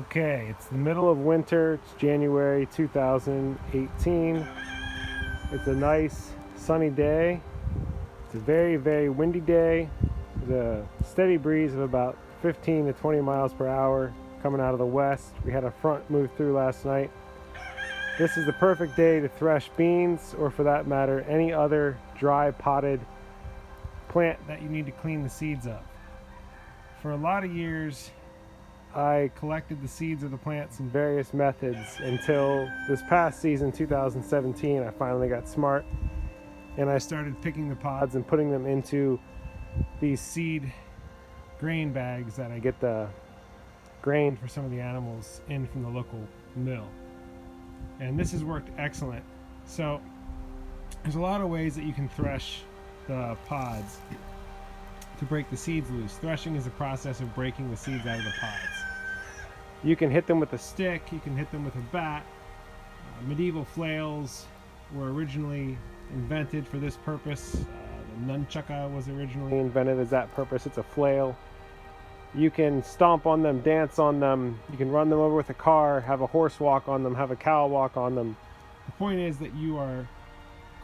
Okay, it's the middle of winter. It's January 2018. It's a nice sunny day. It's a very, very windy day. There's a steady breeze of about 15 to 20 miles per hour coming out of the west. We had a front move through last night. This is the perfect day to thresh beans, or for that matter, any other dry potted plant that you need to clean the seeds up. For a lot of years, I collected the seeds of the plants in various methods until this past season, 2017, I finally got smart and I started picking the pods and putting them into these seed grain bags that I get the grain for some of the animals in from the local mill. And this has worked excellent. So there's a lot of ways that you can thresh the pods to break the seeds loose. Threshing is the process of breaking the seeds out of the pods. You can hit them with a stick, you can hit them with a bat. Medieval flails were originally invented for this purpose. The nunchucka was originally invented as that purpose. It's a flail. You can stomp on them, dance on them, you can run them over with a car, have a horse walk on them, have a cow walk on them. The point is that you are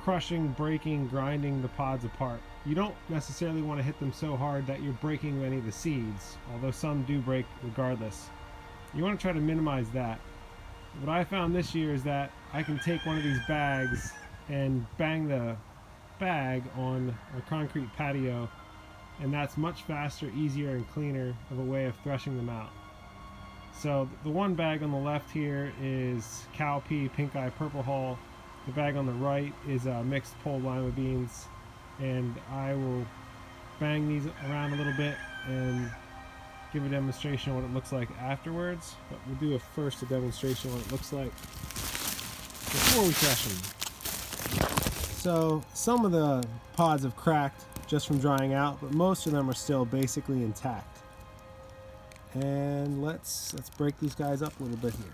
crushing, breaking, grinding the pods apart. You don't necessarily want to hit them so hard that you're breaking any of the seeds, although some do break regardless. You want to try to minimize that. What I found this year is that I can take one of these bags and bang the bag on a concrete patio, and that's much faster, easier, and cleaner of a way of threshing them out. So the one bag on the left here is cowpea, Pinkeye Purplehull. The bag on the right is mixed pulled lima beans, and I will bang these around a little bit and give a demonstration of what it looks like afterwards, but we'll do a demonstration of what it looks like before we thresh them. So some of the pods have cracked just from drying out, but most of them are still basically intact. And let's break these guys up a little bit here.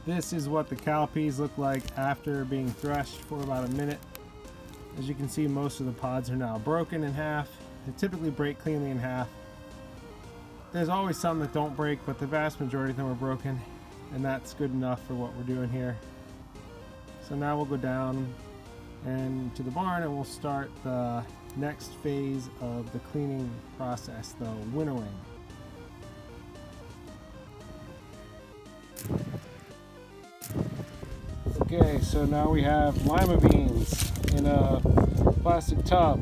This is what the cowpeas look like after being threshed for about a minute. As you can see, most of the pods are now broken in half. They typically break cleanly in half. There's always some that don't break, but the vast majority of them are broken, and that's good enough for what we're doing here. So now we'll go down and to the barn and we'll start the next phase of the cleaning process, the winnowing. Okay, so now we have lima beans in a plastic tub.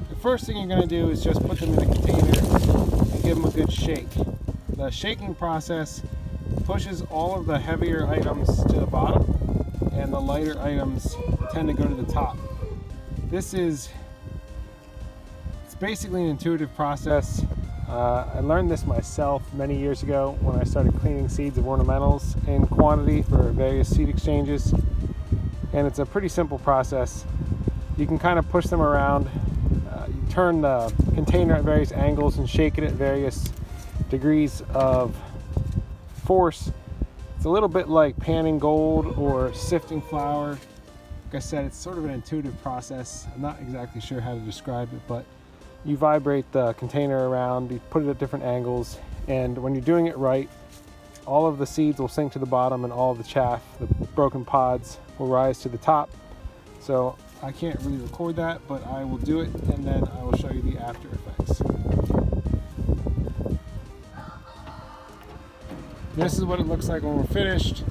The first thing you're going to do is just put them in a container and give them a good shake. The shaking process pushes all of the heavier items to the bottom, and the lighter items tend to go to the top. It's basically an intuitive process. I learned this myself many years ago when I started cleaning seeds of ornamentals in quantity for various seed exchanges, and it's a pretty simple process. You can kind of push them around, you turn the container at various angles and shake it at various degrees of force. It's a little bit like panning gold or sifting flour. Like I said, it's sort of an intuitive process. I'm not exactly sure how to describe it, but you vibrate the container around, you put it at different angles, and when you're doing it right, all of the seeds will sink to the bottom and all of the chaff, the broken pods, will rise to the top. So I can't really record that, but I will do it and then I will show you the after effects. This is what it looks like when we're finished.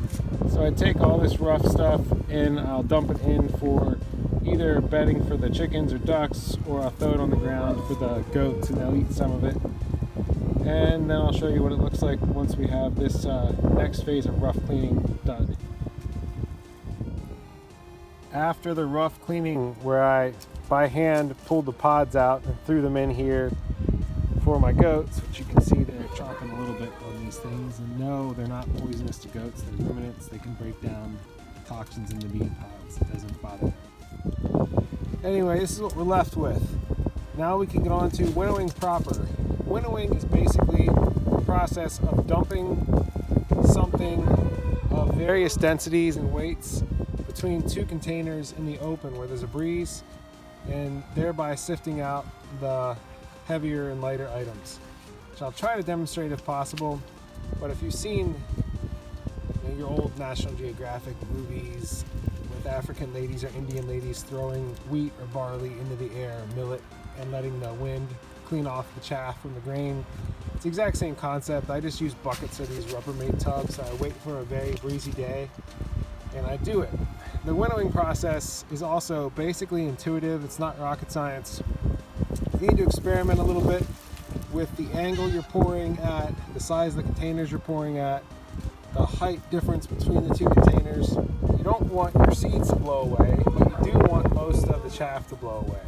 So I take all this rough stuff and I'll dump it in for either bedding for the chickens or ducks, or I'll throw it on the ground for the goats and they'll eat some of it. And then I'll show you what it looks like once we have this next phase of rough cleaning done. After the rough cleaning, where I by hand pulled the pods out and threw them in here for my goats, which you can see they're chomping a little bit on these things, and no, they're not poisonous to goats, they're ruminants. They can break down toxins in the bean pods. It doesn't bother them. Anyway, this is what we're left with. Now we can get on to winnowing proper. Winnowing is basically the process of dumping something of various densities and weights between two containers in the open where there's a breeze, and thereby sifting out the heavier and lighter items. So I'll try to demonstrate if possible, but if you've seen your old National Geographic movies with African ladies or Indian ladies throwing wheat or barley into the air, millet, and letting the wind clean off the chaff from the grain, it's the exact same concept. I just use buckets of these Rubbermaid tubs. I wait for a very breezy day and I do it. The winnowing process is also basically intuitive. It's not rocket science. You need to experiment a little bit with the angle you're pouring at, the size of the containers you're pouring at, the height difference between the two containers. You don't want your seeds to blow away, but you do want most of the chaff to blow away.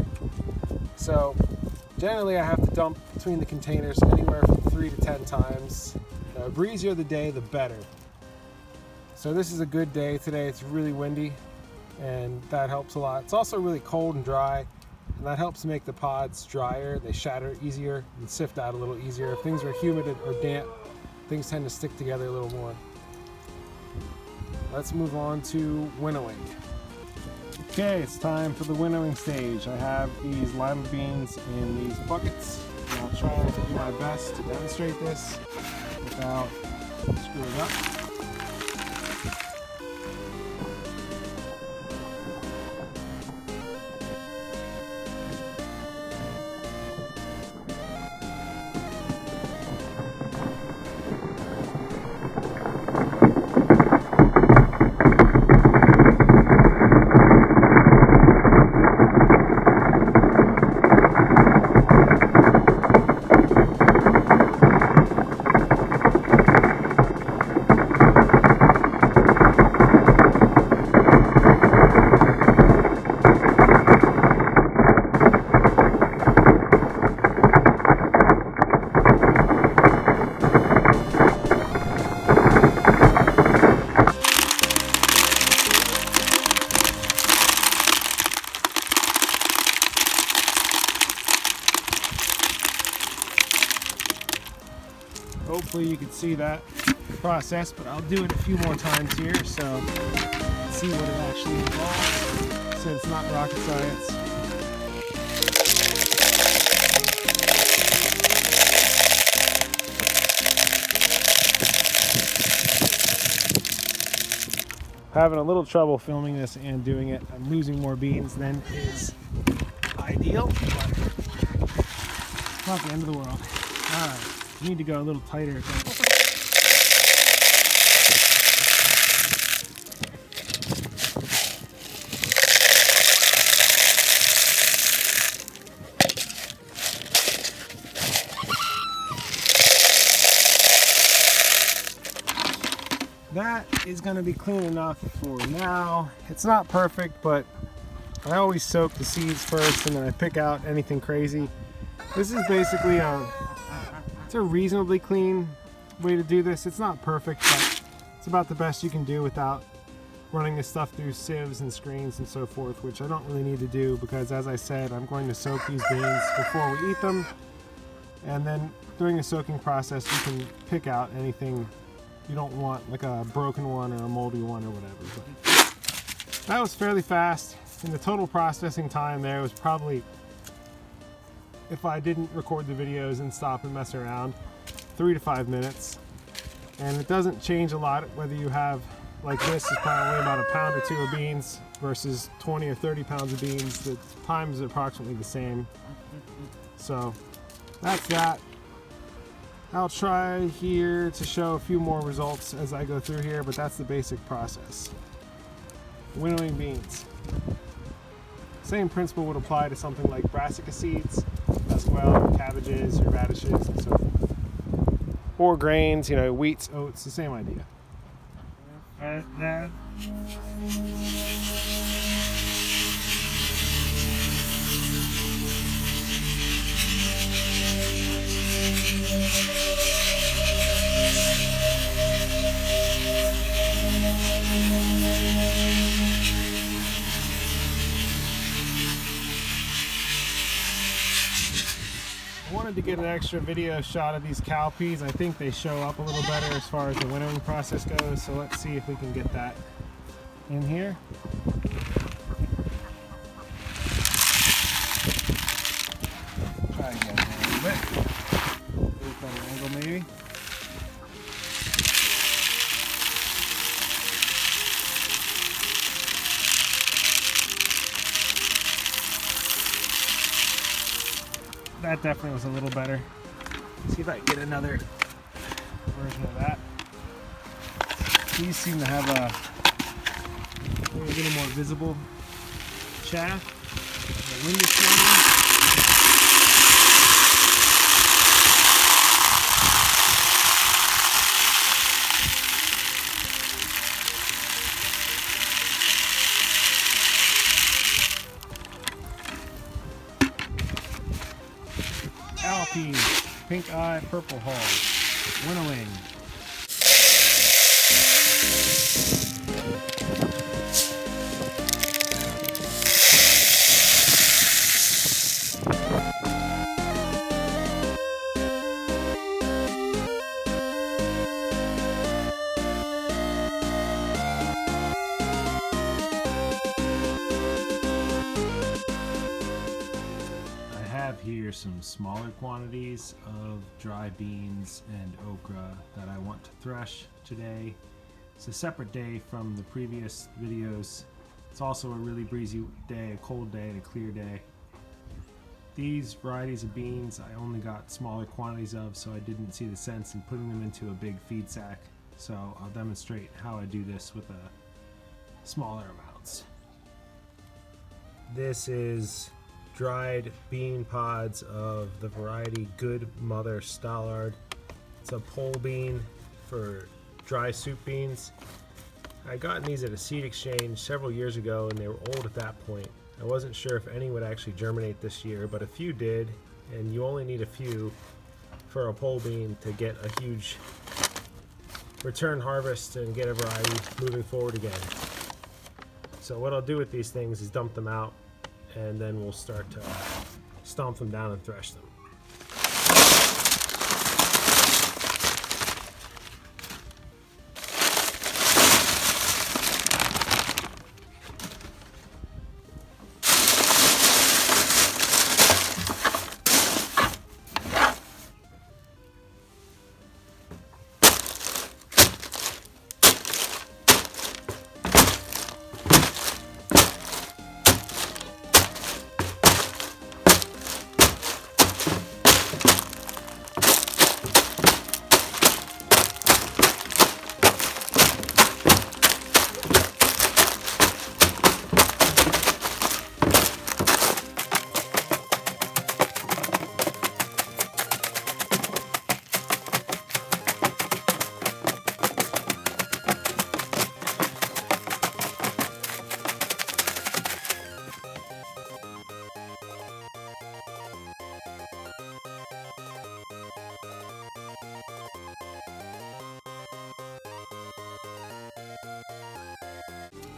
So generally I have to dump between the containers anywhere from 3 to 10 times. The breezier the day, the better. So this is a good day today. It's really windy and that helps a lot. It's also really cold and dry, and that helps make the pods drier. They shatter easier and sift out a little easier. If things are humid or damp, things tend to stick together a little more. Let's move on to winnowing. Okay, it's time for the winnowing stage. I have these lima beans in these buckets, and I'll try to do my best to demonstrate this without screwing up. Hopefully you can see that process, but I'll do it a few more times here so see what it actually involves, since it's not rocket science. Having a little trouble filming this and doing it. I'm losing more beans than is ideal, but it's not the end of the world. Alright. You need to go a little tighter. That is going to be clean enough for now. It's not perfect, but I always soak the seeds first and then I pick out anything crazy. This is basically it's a reasonably clean way to do this. It's not perfect, but it's about the best you can do without running this stuff through sieves and screens and so forth, which I don't really need to do because, as I said, I'm going to soak these beans before we eat them. And then during the soaking process, you can pick out anything you don't want, like a broken one or a moldy one or whatever. But that was fairly fast, and the total processing time there was probably, if I didn't record the videos and stop and mess around, 3 to 5 minutes. And it doesn't change a lot whether you have, like this is probably about a pound or two of beans versus 20 or 30 pounds of beans. The time is approximately the same. So that's that. I'll try here to show a few more results as I go through here, but that's the basic process. Winnowing beans. Same principle would apply to something like brassica seeds as well, cabbages or radishes and so forth. Or grains, you know, wheats, oats, the same idea. I wanted to get an extra video shot of these cowpeas. I think they show up a little better as far as the winnowing process goes, so let's see if we can get that in here. Try again a little bit. Better angle maybe. That definitely was a little better. Let's see if I can get another version of that. These seem to have a little more visible chaff. The wind is blowing. Cowpeas, Pinkeye Purplehull, Winnowing. Here some smaller quantities of dry beans and okra that I want to thresh today. It's a separate day from the previous videos. It's also a really breezy day, a cold day, and a clear day. These varieties of beans I only got smaller quantities of, so I didn't see the sense in putting them into a big feed sack. So I'll demonstrate how I do this with smaller amounts. This is dried bean pods of the variety Good Mother Stallard. It's a pole bean for dry soup beans. I got these at a seed exchange several years ago and they were old at that point. I wasn't sure if any would actually germinate this year, but a few did, and you only need a few for a pole bean to get a huge return harvest and get a variety moving forward again. So what I'll do with these things is dump them out, and then we'll start to stomp them down and thresh them.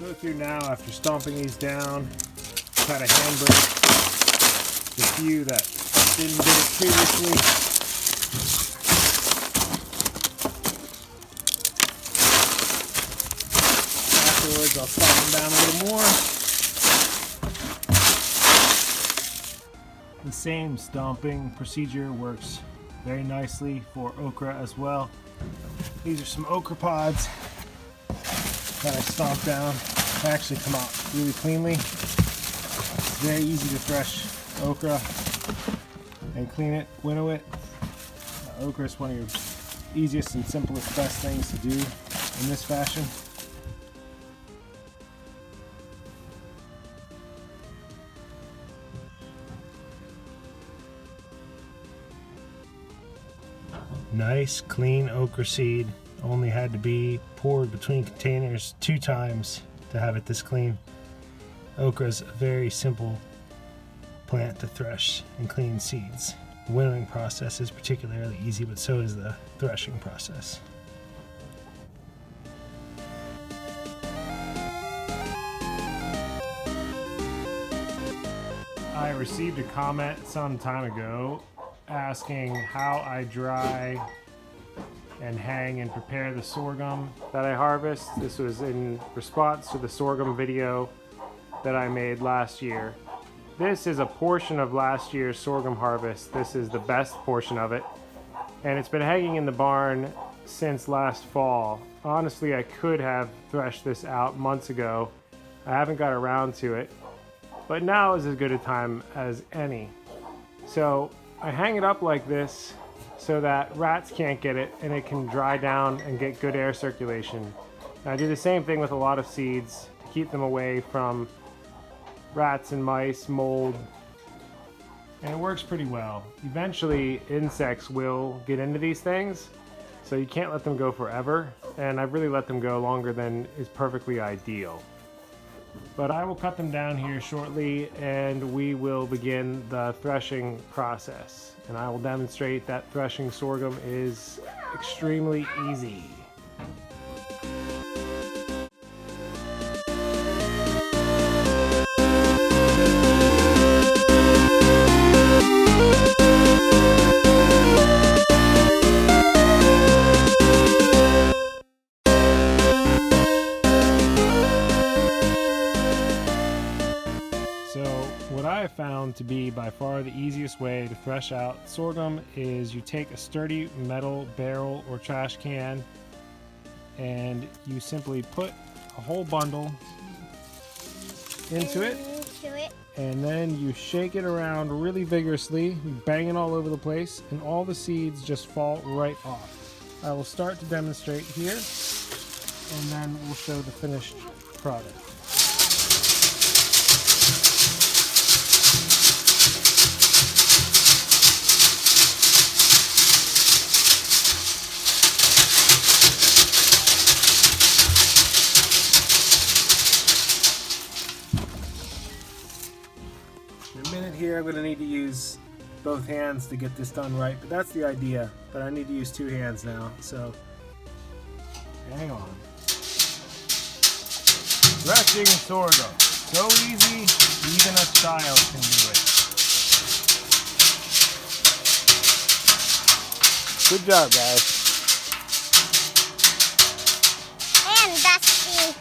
Go through now after stomping these down, try to handbrake the few that didn't get it previously. Afterwards I'll stomp them down a little more. The same stomping procedure works very nicely for okra as well. These are some okra pods that I stomped down. They actually come out really cleanly. It's very easy to thresh okra and clean it, winnow it. Okra is one of your easiest and simplest, best things to do in this fashion. Nice clean okra seed. Only had to be poured between containers 2 times to have it this clean. Okra is a very simple plant to thresh and clean seeds. The winnowing process is particularly easy, but so is the threshing process. I received a comment some time ago asking how I dry and hang and prepare the sorghum that I harvest. This was in response to the sorghum video that I made last year. This is a portion of last year's sorghum harvest. This is the best portion of it, and it's been hanging in the barn since last fall. Honestly, I could have threshed this out months ago. I haven't got around to it, but now is as good a time as any. So I hang it up like this so that rats can't get it and it can dry down and get good air circulation. I do the same thing with a lot of seeds to keep them away from rats and mice, mold, and it works pretty well. Eventually insects will get into these things, so you can't let them go forever, and I've really let them go longer than is perfectly ideal. But I will cut them down here shortly and we will begin the threshing process. And I will demonstrate that threshing sorghum is extremely easy. What I have found to be by far the easiest way to thresh out sorghum is you take a sturdy metal barrel or trash can and you simply put a whole bundle into it, and then you shake it around really vigorously. You bang it all over the place and all the seeds just fall right off. I will start to demonstrate here and then we'll show the finished product. Here I'm going to need to use both hands to get this done right, but that's the idea. But I need to use 2 hands now, so hang on. Threshing sorghum, so easy, even a child can do it. Good job, guys. And dusty.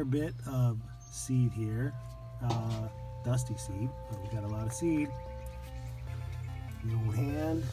fair bit of seed here, dusty seed, but we got a lot of seed. The old hand.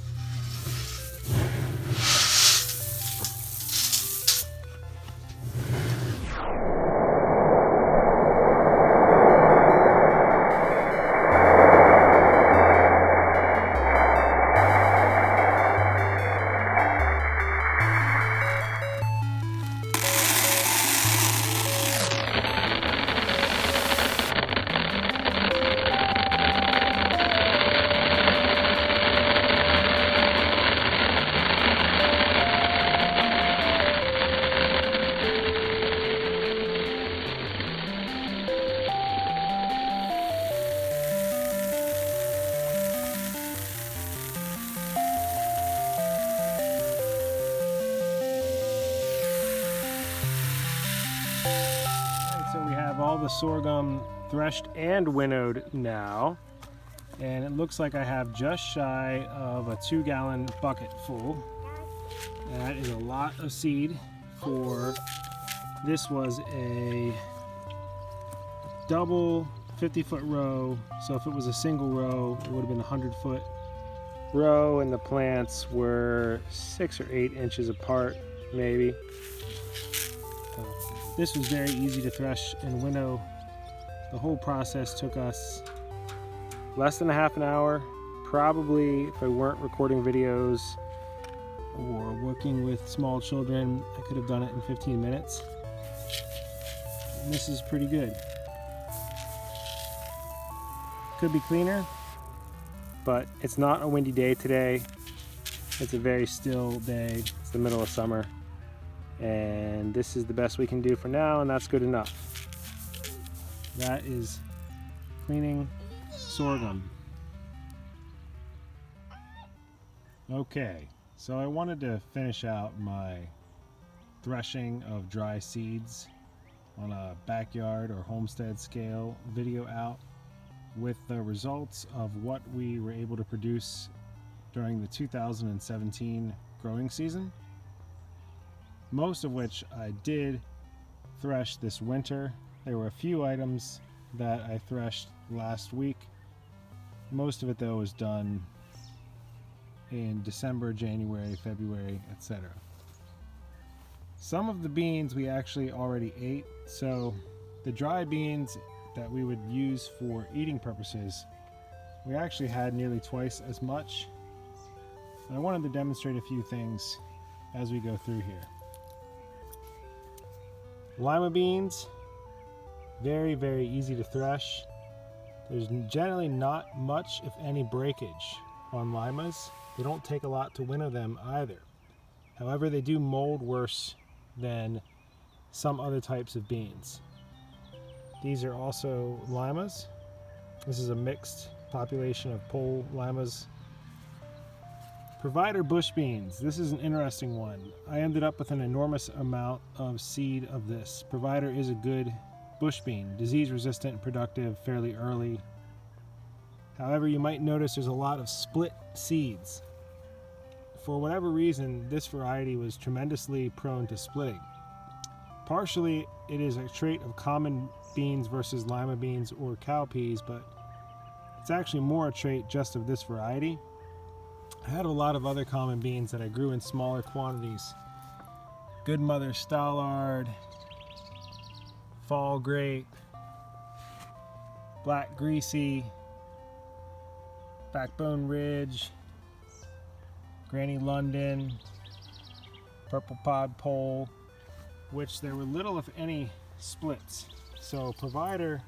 So we have all the sorghum threshed and winnowed now, and it looks like I have just shy of a 2-gallon bucket full. That is a lot of seed for, this was a double 50-foot row, so if it was a single row it would have been a 100-foot row, and the plants were 6 or 8 inches apart maybe. This was very easy to thresh and winnow. The whole process took us less than a half an hour. Probably, if I weren't recording videos or working with small children, I could have done it in 15 minutes. And this is pretty good. Could be cleaner, but it's not a windy day today. It's a very still day. It's the middle of summer. And this is the best we can do for now, and that's good enough. That is cleaning sorghum. Okay, so I wanted to finish out my threshing of dry seeds on a backyard or homestead scale video out with the results of what we were able to produce during the 2017 growing season. Most of which I did thresh this winter. There were a few items that I threshed last week. Most of it though was done in December, January, February, etc. Some of the beans we actually already ate, so the dry beans that we would use for eating purposes, we actually had nearly twice as much. I wanted to demonstrate a few things as we go through here. Lima beans, very, very easy to thresh. There's generally not much, if any, breakage on limas. They don't take a lot to winnow them either. However, they do mold worse than some other types of beans. These are also limas. This is a mixed population of pole limas. Provider bush beans. This is an interesting one. I ended up with an enormous amount of seed of this. Provider is a good bush bean, disease resistant and productive fairly early. However, you might notice there's a lot of split seeds. For whatever reason, this variety was tremendously prone to splitting. Partially, it is a trait of common beans versus lima beans or cowpeas, but it's actually more a trait just of this variety. I had a lot of other common beans that I grew in smaller quantities. Good Mother Stallard, Fall Grape, Black Greasy, Backbone Ridge, Granny London, Purple Pod Pole, which there were little if any splits. So Provider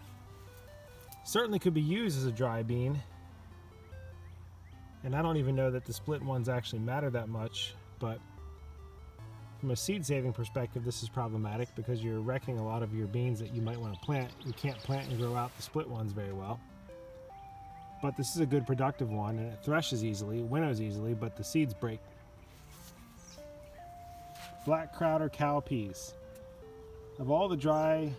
certainly could be used as a dry bean. And I don't even know that the split ones actually matter that much, but from a seed saving perspective, this is problematic because you're wrecking a lot of your beans that you might want to plant. You can't plant and grow out the split ones very well. But this is a good productive one, and it threshes easily, winnows easily, but the seeds break. Black Crowder Cowpeas. Of all the dry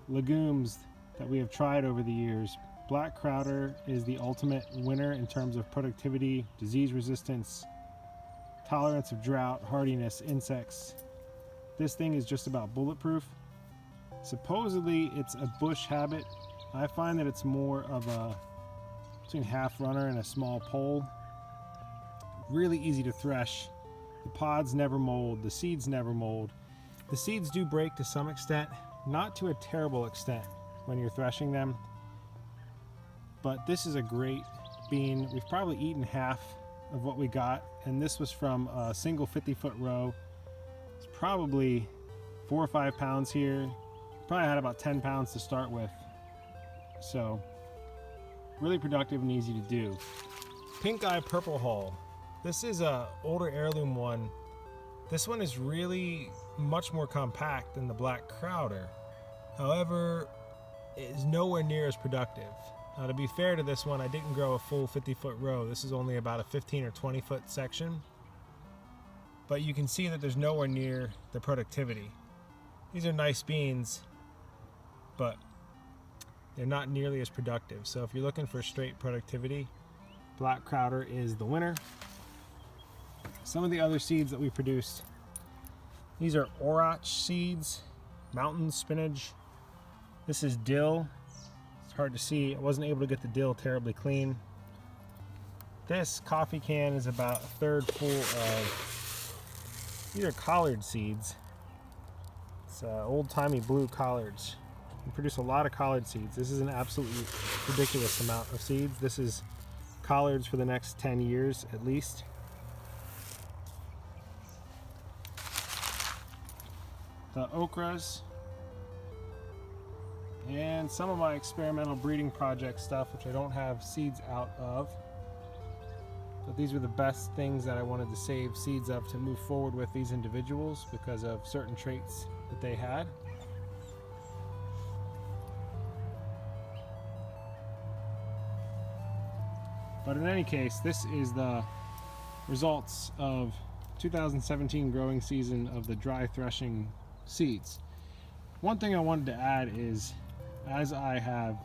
legumes that we have tried over the years, Black Crowder is the ultimate winner in terms of productivity, disease resistance, tolerance of drought, hardiness, insects. This thing is just about bulletproof. Supposedly it's a bush habit. I find that it's more of a between half runner and a small pole. Really easy to thresh. The pods never mold, the seeds never mold. The seeds do break to some extent, not to a terrible extent when you're threshing them, but this is a great bean. We've probably eaten half of what we got, and this was from a single 50-foot row. It's probably 4 or 5 pounds here. Probably had about 10 pounds to start with. So, really productive and easy to do. Pinkeye Purplehull. This is a older heirloom one. This one is really much more compact than the black Crowder. However, it is nowhere near as productive. Now, to be fair to this one, I didn't grow a full 50-foot row. This is only about a 15 or 20-foot section. But you can see that there's nowhere near the productivity. These are nice beans, but they're not nearly as productive. So if you're looking for straight productivity, black Crowder is the winner. Some of the other seeds that we produced, these are Orach seeds, mountain spinach. This is dill. It's hard to see. I wasn't able to get the dill terribly clean. This coffee can is about a third full of, these are Collard seeds. It's old-timey blue Collards. We produce a lot of Collard seeds. This is an absolutely ridiculous amount of seeds. This is Collards for the next 10 years at least. The Okras, and some of my experimental breeding project stuff, which I don't have seeds out of. But these were the best things that I wanted to save seeds of to move forward with these individuals because of certain traits that they had. But in any case, this is the results of 2017 growing season of the dry threshing seeds. One thing I wanted to add is, as I have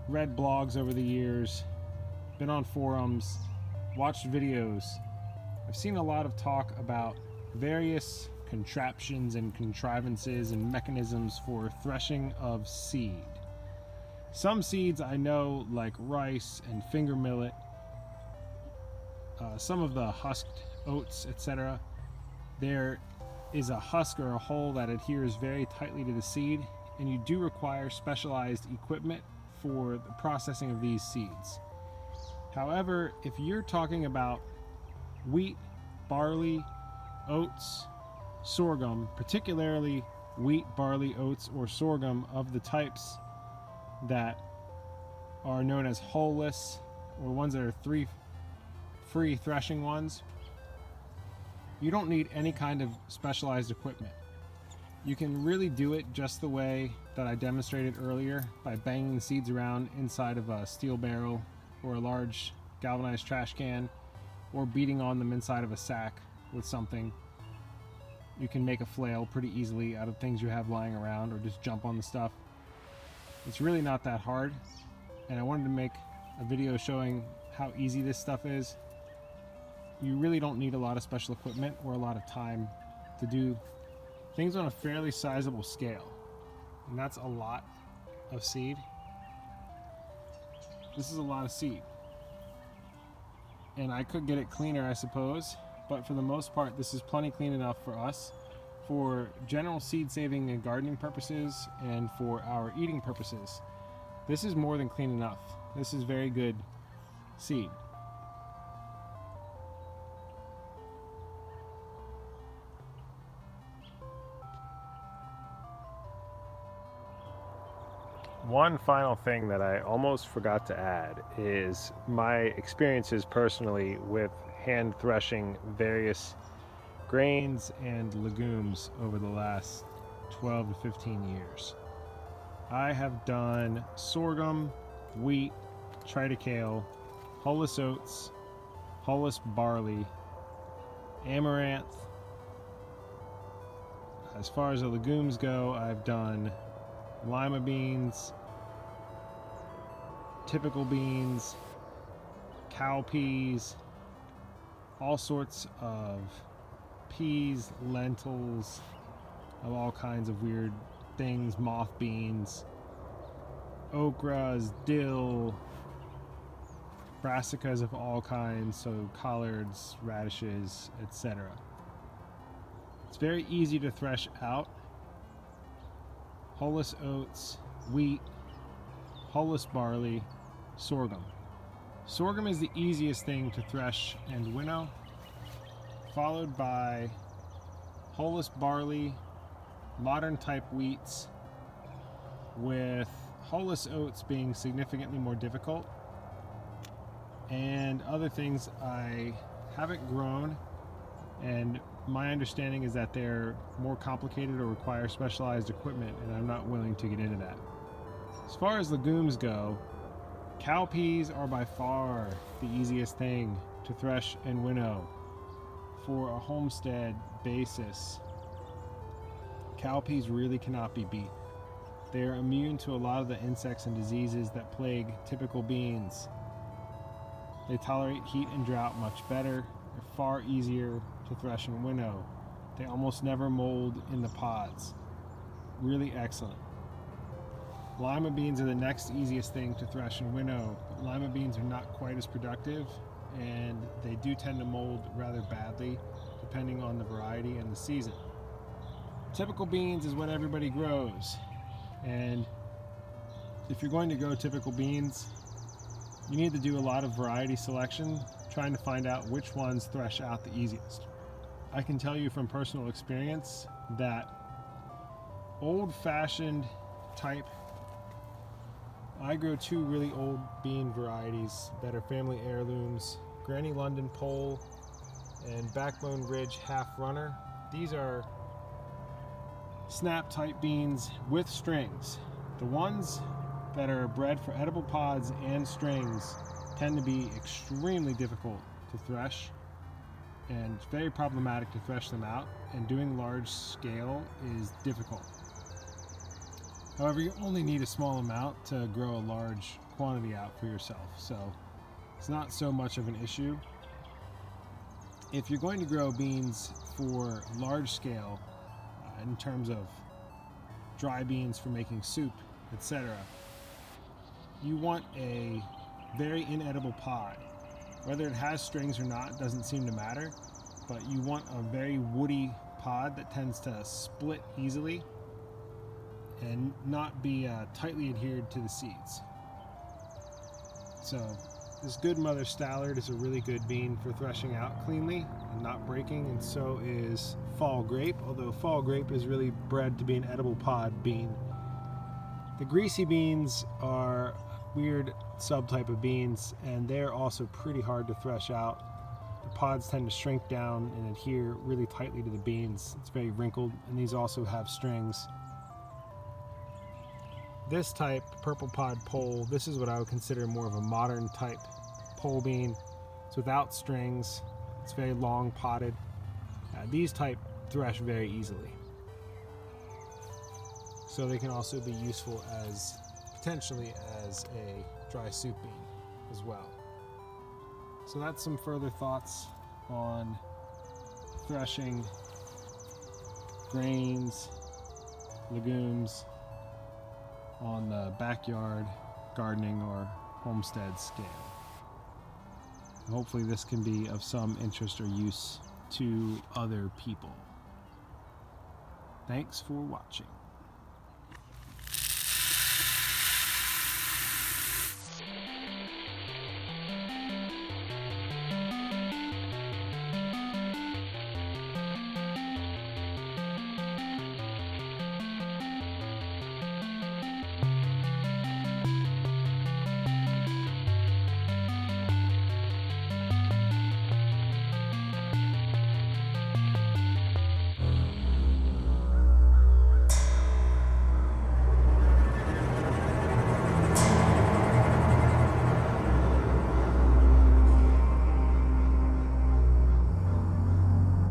read blogs over the years, been on forums, watched videos, I've seen a lot of talk about various contraptions and contrivances and mechanisms for threshing of seed. Some seeds I know, like rice and finger millet, some of the husked oats, etc., there is a husk or a hole that adheres very tightly to the seed, and you do require specialized equipment for the processing of these seeds. However, if you're talking about wheat, barley, oats, sorghum, particularly wheat, barley, oats, or sorghum of the types that are known as hull-less, or ones that are free threshing ones, you don't need any kind of specialized equipment. You can really do it just the way that I demonstrated earlier, by banging the seeds around inside of a steel barrel or a large galvanized trash can, or beating on them inside of a sack with something. You can make a flail pretty easily out of things you have lying around, or just jump on the stuff. It's really not that hard, and I wanted to make a video showing how easy this stuff is. You really don't need a lot of special equipment or a lot of time to do things on a fairly sizable scale, and that's a lot of seed. This is a lot of seed, and I could get it cleaner, I suppose, but for the most part this is plenty clean enough for us, for general seed saving and gardening purposes, and for our eating purposes. This is more than clean enough. This is very good seed. One final thing that I almost forgot to add is my experiences personally with hand threshing various grains and legumes over the last 12 to 15 years. I have done sorghum, wheat, triticale, hull-less oats, hull-less barley, amaranth. As far as the legumes go, I've done lima beans, typical beans, cowpeas, all sorts of peas, lentils, of all kinds of weird things, moth beans, okras, dill, brassicas of all kinds, so collards, radishes, etc. It's very easy to thresh out. Hulless oats, wheat, hulless barley, sorghum. Sorghum is the easiest thing to thresh and winnow, followed by hulless barley, modern type wheats, with hulless oats being significantly more difficult, and other things I haven't grown, and my understanding is that they're more complicated or require specialized equipment, and I'm not willing to get into that. As far as legumes go, cowpeas are by far the easiest thing to thresh and winnow for a homestead basis. Cowpeas really cannot be beat. They are immune to a lot of the insects and diseases that plague typical beans. They tolerate heat and drought much better. They're far easier to thresh and winnow. They almost never mold in the pods. Really excellent. Lima beans are the next easiest thing to thresh and winnow. But lima beans are not quite as productive, and they do tend to mold rather badly depending on the variety and the season. Typical beans is what everybody grows, and if you're going to grow typical beans, you need to do a lot of variety selection, trying to find out which ones thresh out the easiest. I can tell you from personal experience that old-fashioned type, I grow two really old bean varieties that are family heirlooms, Granny London Pole and Backbone Ridge Half Runner. These are snap type beans with strings. The ones that are bred for edible pods and strings tend to be extremely difficult to thresh, and it's very problematic to thresh them out, and doing large scale is difficult. However, you only need a small amount to grow a large quantity out for yourself, so it's not so much of an issue. If you're going to grow beans for large scale, in terms of dry beans for making soup, etc., you want a very inedible pod. Whether it has strings or not doesn't seem to matter, but you want a very woody pod that tends to split easily and not be tightly adhered to the seeds. So this Good Mother Stallard is a really good bean for threshing out cleanly and not breaking, and so is Fall Grape, although Fall Grape is really bred to be an edible pod bean. The greasy beans are a weird subtype of beans, and they're also pretty hard to thresh out. The pods tend to shrink down and adhere really tightly to the beans. It's very wrinkled, and these also have strings. This type, purple pod pole, this is what I would consider more of a modern type pole bean. It's without strings. It's very long podded. These type thresh very easily. So they can also be useful as potentially as a dry soup bean as well. So that's some further thoughts on threshing grains, legumes on the backyard gardening or homestead scale. Hopefully this can be of some interest or use to other people. Thanks for watching.